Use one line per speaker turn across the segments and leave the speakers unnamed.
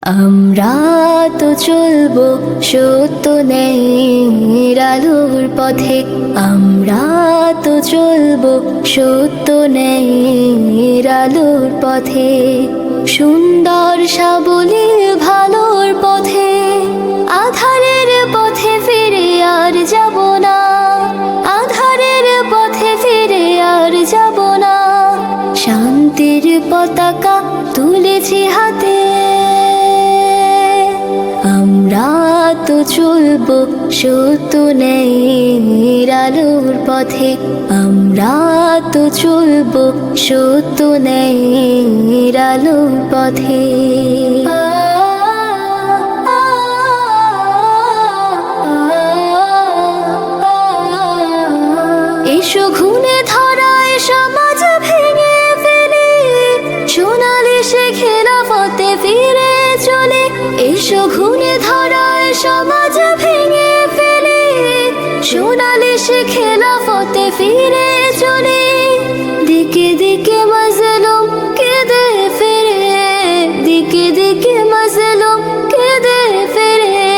আমরা তো চলবো সত্য ন্যায়ের আলোর পথে, আমরা তো চলবো সত্য ন্যায়ের আলোর পথে, সুন্দর সাবলীল ভালোর পথে, আধারের পথে ফিরে আর যাব না, আধারের পথে ফিরে আর যাব না, শান্তির পতাকা তুলেছি হাতে। আমরা তো চলবো সত্য ন্যায়ের আলোর পথে, আমরা তো চলবো সত্য ন্যায়ের আলোর পথে। এসো ঘুণে ধরায় সমাজ ভেঙে ফেলে, সোনালি সে খেলাফতে ফিরে চলে। এসো ঘুণে ধরায় সমাজ ভেঙে ফেলে, সোনালি সে খেলাফতে ফিরে চলে। দিকে দিকে মাজলুম কেঁদে ফিরে, দিকে দিকে মাজলুম কেঁদে ফিরে,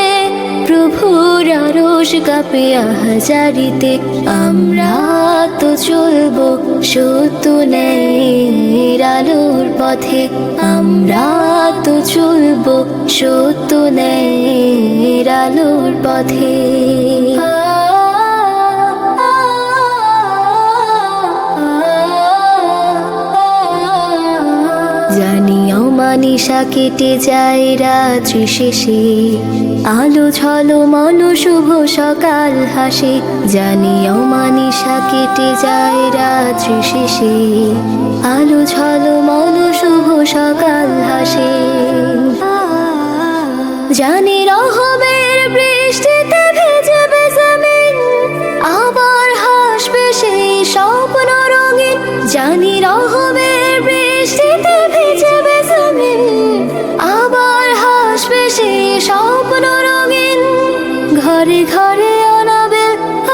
প্রভুর আরশ কাঁপে আহাজারিতে। আমরা তো চলবো সত্য ন্যায়ের আলোর পথে, আমরা তো চলবো সত্য ন্যায়ের আলোর পথে। জানি অমানিসা কেটে যায় রাত্রি শেষে, আলো ঝলমল শুভ সকাল হাসে। জানি অমানিসা কেটে যায় রাত্রি শেষে, আলো ঝলমল শুভ সকাল হাসে। জানি রহমের বৃষ্টিতে ভেজবে জমিন, আবার হাসবে সেই স্বপ্ন রঙিন। জানি রহমের বৃষ্টিতে ভেজবে জমিন, আবার হাসবে সেই স্বপ্ন রঙিন। ঘরে ঘরে অনাবেল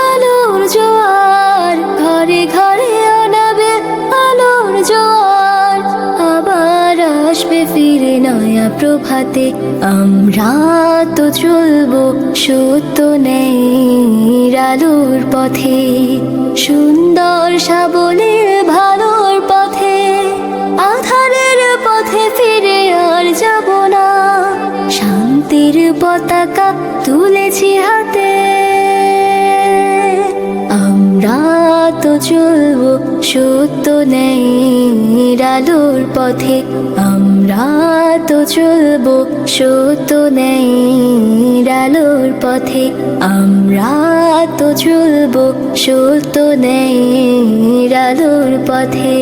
আলোর জোয়ার, ঘরে ঘরে অনাবেল আলোর জোয়ার, আবার আসবে ফিরে নয়া প্রভাতে। আমরা তো চলবো সত্য ন্যায়ের আলোর পথে, সুন্দর সাবলীল ভালোর পথে, আধারের পথে ফিরে আর যাব না, শান্তির পতাকা তুলেছি হাতে। আমরা তো চলবো সত্য ন্যায়ের আলোর পথে, আমরা তো চলবো সত্য ন্যায়ের আলোর পথে, আমরা তো চলবো সত্য ন্যায়ের আলোর পথে।